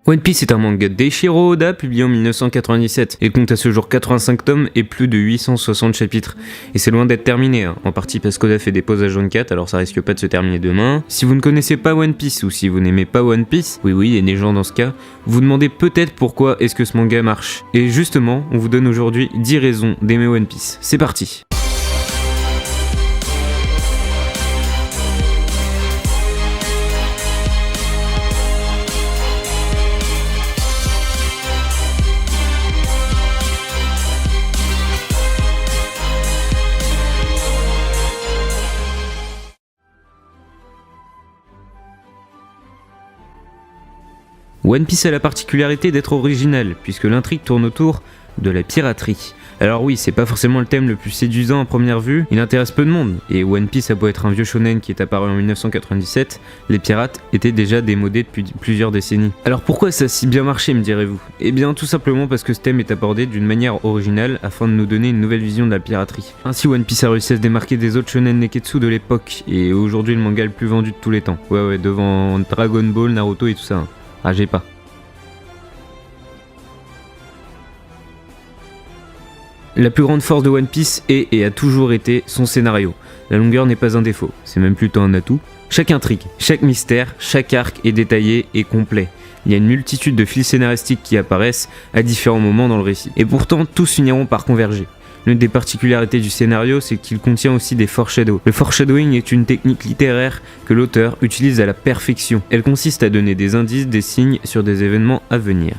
One Piece est un manga d'Eiichiro Oda publié en 1997. Il compte à ce jour 85 tomes et plus de 860 chapitres. Et c'est loin d'être terminé, en partie parce qu'Oda fait des pauses à jaune 4, alors ça risque pas de se terminer demain. Si vous ne connaissez pas One Piece ou si vous n'aimez pas One Piece, oui, et les gens dans ce cas, vous demandez peut-être pourquoi est-ce que ce manga marche. Et justement, on vous donne aujourd'hui 10 raisons d'aimer One Piece. C'est parti. One Piece a la particularité d'être original, puisque l'intrigue tourne autour de la piraterie. Alors oui, c'est pas forcément le thème le plus séduisant à première vue, il intéresse peu de monde, et One Piece a beau être un vieux shonen qui est apparu en 1997, les pirates étaient déjà démodés depuis plusieurs décennies. Alors pourquoi ça a si bien marché, me direz-vous? Eh bien tout simplement parce que ce thème est abordé d'une manière originale afin de nous donner une nouvelle vision de la piraterie. Ainsi One Piece a réussi à se démarquer des autres shonen neketsu de l'époque, et est aujourd'hui le manga le plus vendu de tous les temps. Ouais, devant Dragon Ball, Naruto et tout ça. Ragez pas. La plus grande force de One Piece est et a toujours été son scénario. La longueur n'est pas un défaut, c'est même plutôt un atout. Chaque intrigue, chaque mystère, chaque arc est détaillé et complet. Il y a une multitude de fils scénaristiques qui apparaissent à différents moments dans le récit. Et pourtant, tous finiront par converger. L'une des particularités du scénario, c'est qu'il contient aussi des foreshadows. Le foreshadowing est une technique littéraire que l'auteur utilise à la perfection. Elle consiste à donner des indices, des signes sur des événements à venir.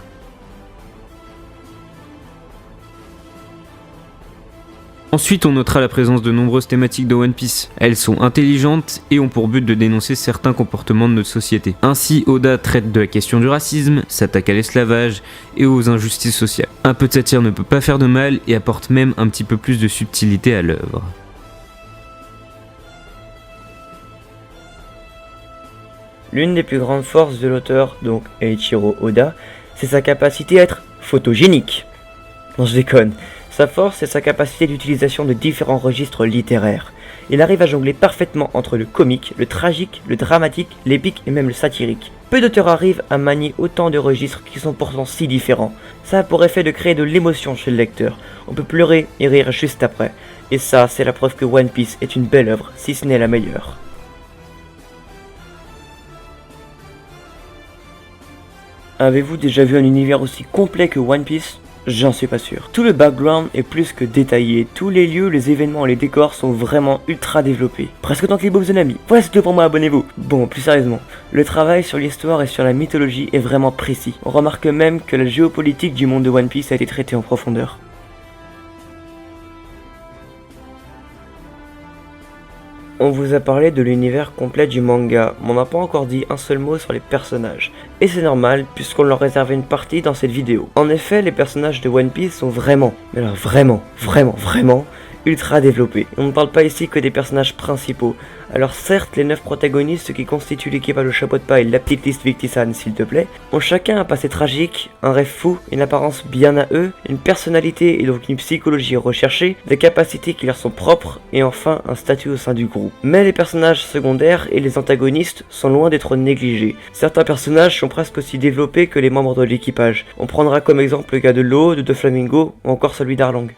Ensuite, on notera la présence de nombreuses thématiques de One Piece. Elles sont intelligentes et ont pour but de dénoncer certains comportements de notre société. Ainsi, Oda traite de la question du racisme, s'attaque à l'esclavage et aux injustices sociales. Un peu de satire ne peut pas faire de mal et apporte même un petit peu plus de subtilité à l'œuvre. L'une des plus grandes forces de l'auteur, donc Eiichiro Oda, c'est sa capacité à être photogénique. Non, je déconne. Sa force, c'est sa capacité d'utilisation de différents registres littéraires. Il arrive à jongler parfaitement entre le comique, le tragique, le dramatique, l'épique et même le satirique. Peu d'auteurs arrivent à manier autant de registres qui sont pourtant si différents. Ça a pour effet de créer de l'émotion chez le lecteur. On peut pleurer et rire juste après. Et ça, c'est la preuve que One Piece est une belle œuvre, si ce n'est la meilleure. Avez-vous déjà vu un univers aussi complet que One Piece ? J'en suis pas sûr. Tout le background est plus que détaillé, tous les lieux, les événements et les décors sont vraiment ultra développés. Presque autant que les Bob the Nami. Voilà, c'est tout pour moi, abonnez-vous. Bon, plus sérieusement, le travail sur l'histoire et sur la mythologie est vraiment précis. On remarque même que la géopolitique du monde de One Piece a été traitée en profondeur. On vous a parlé de l'univers complet du manga, mais on n'a pas encore dit un seul mot sur les personnages. Et c'est normal, puisqu'on leur réservait une partie dans cette vidéo. En effet, les personnages de One Piece sont vraiment, mais alors vraiment, ultra développés. On ne parle pas ici que des personnages principaux. Alors certes, les 9 protagonistes qui constituent l'équipage au chapeau de paille, la petite liste Victisan s'il te plaît, ont chacun un passé tragique, un rêve fou, une apparence bien à eux, une personnalité et donc une psychologie recherchée, des capacités qui leur sont propres et enfin un statut au sein du groupe. Mais les personnages secondaires et les antagonistes sont loin d'être négligés. Certains personnages sont presque aussi développés que les membres de l'équipage. On prendra comme exemple le gars de l'eau, de Doflamingo ou encore celui d'Arlong.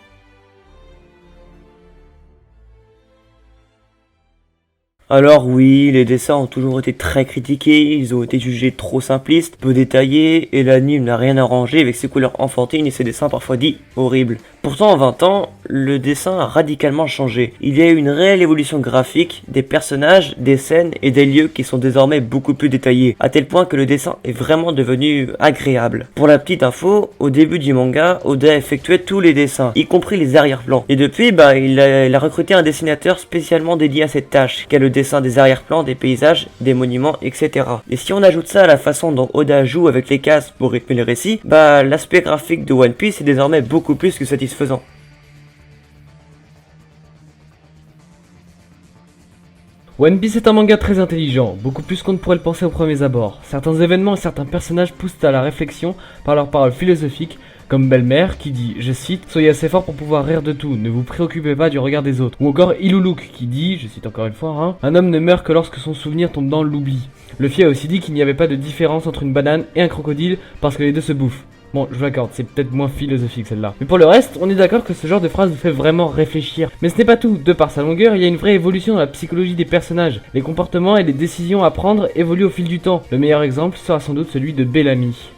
Alors oui, les dessins ont toujours été très critiqués, ils ont été jugés trop simplistes, peu détaillés, et l'anime n'a rien arrangé avec ses couleurs enfantines et ses dessins parfois dits horribles. Pourtant en 20 ans, le dessin a radicalement changé. Il y a eu une réelle évolution graphique, des personnages, des scènes et des lieux qui sont désormais beaucoup plus détaillés, à tel point que le dessin est vraiment devenu agréable. Pour la petite info, au début du manga, Oda effectuait tous les dessins, y compris les arrière-plans. Et depuis, il a recruté un dessinateur spécialement dédié à cette tâche, qui a le dessin des arrière-plans, des paysages, des monuments, etc. Et si on ajoute ça à la façon dont Oda joue avec les cases pour rythmer le récit, l'aspect graphique de One Piece est désormais beaucoup plus que satisfaisant. One Piece est un manga très intelligent, beaucoup plus qu'on ne pourrait le penser aux premiers abords. Certains événements et certains personnages poussent à la réflexion par leurs paroles philosophiques, Comme Belle-Mère qui dit, je cite, soyez assez fort pour pouvoir rire de tout, ne vous préoccupez pas du regard des autres. Ou encore Iloulouk qui dit, je cite encore une fois, hein, un homme ne meurt que lorsque son souvenir tombe dans l'oubli. Luffy a aussi dit qu'il n'y avait pas de différence entre une banane et un crocodile parce que les deux se bouffent. Bon, je vous l'accorde, c'est peut-être moins philosophique celle-là. Mais pour le reste, on est d'accord que ce genre de phrase nous fait vraiment réfléchir. Mais ce n'est pas tout, de par sa longueur, il y a une vraie évolution dans la psychologie des personnages. Les comportements et les décisions à prendre évoluent au fil du temps. Le meilleur exemple sera sans doute celui de Bellamy.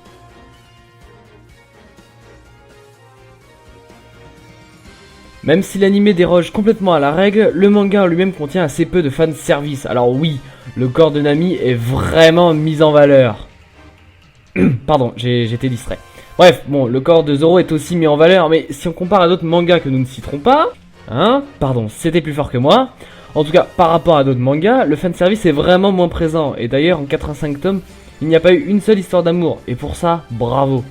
Même si l'anime déroge complètement à la règle, le manga en lui-même contient assez peu de fanservice. Alors oui, le corps de Nami est vraiment mis en valeur. Pardon, j'étais distrait. Bref, bon, le corps de Zoro est aussi mis en valeur, mais si on compare à d'autres mangas que nous ne citerons pas, hein, pardon, c'était plus fort que moi. En tout cas, par rapport à d'autres mangas, le fanservice est vraiment moins présent. Et d'ailleurs, en 85 tomes, il n'y a pas eu une seule histoire d'amour. Et pour ça, bravo.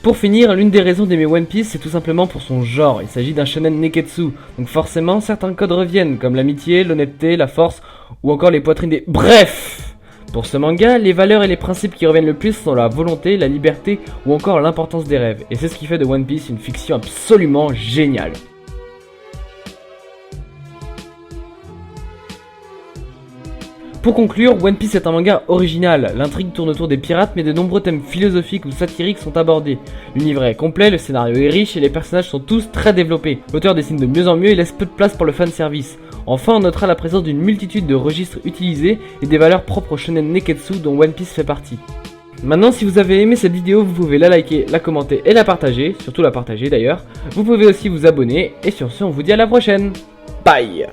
Pour finir, l'une des raisons d'aimer One Piece, c'est tout simplement pour son genre. Il s'agit d'un shonen neketsu, donc forcément certains codes reviennent, comme l'amitié, l'honnêteté, la force, ou encore les poitrines des... Bref! Pour ce manga, les valeurs et les principes qui reviennent le plus sont la volonté, la liberté, ou encore l'importance des rêves. Et c'est ce qui fait de One Piece une fiction absolument géniale. Pour conclure, One Piece est un manga original. L'intrigue tourne autour des pirates, mais de nombreux thèmes philosophiques ou satiriques sont abordés. L'univers est complet, le scénario est riche et les personnages sont tous très développés. L'auteur dessine de mieux en mieux et laisse peu de place pour le fanservice. Enfin, on notera la présence d'une multitude de registres utilisés et des valeurs propres au shonen neketsu dont One Piece fait partie. Maintenant, si vous avez aimé cette vidéo, vous pouvez la liker, la commenter et la partager, surtout la partager d'ailleurs. Vous pouvez aussi vous abonner, et sur ce, on vous dit à la prochaine. Bye!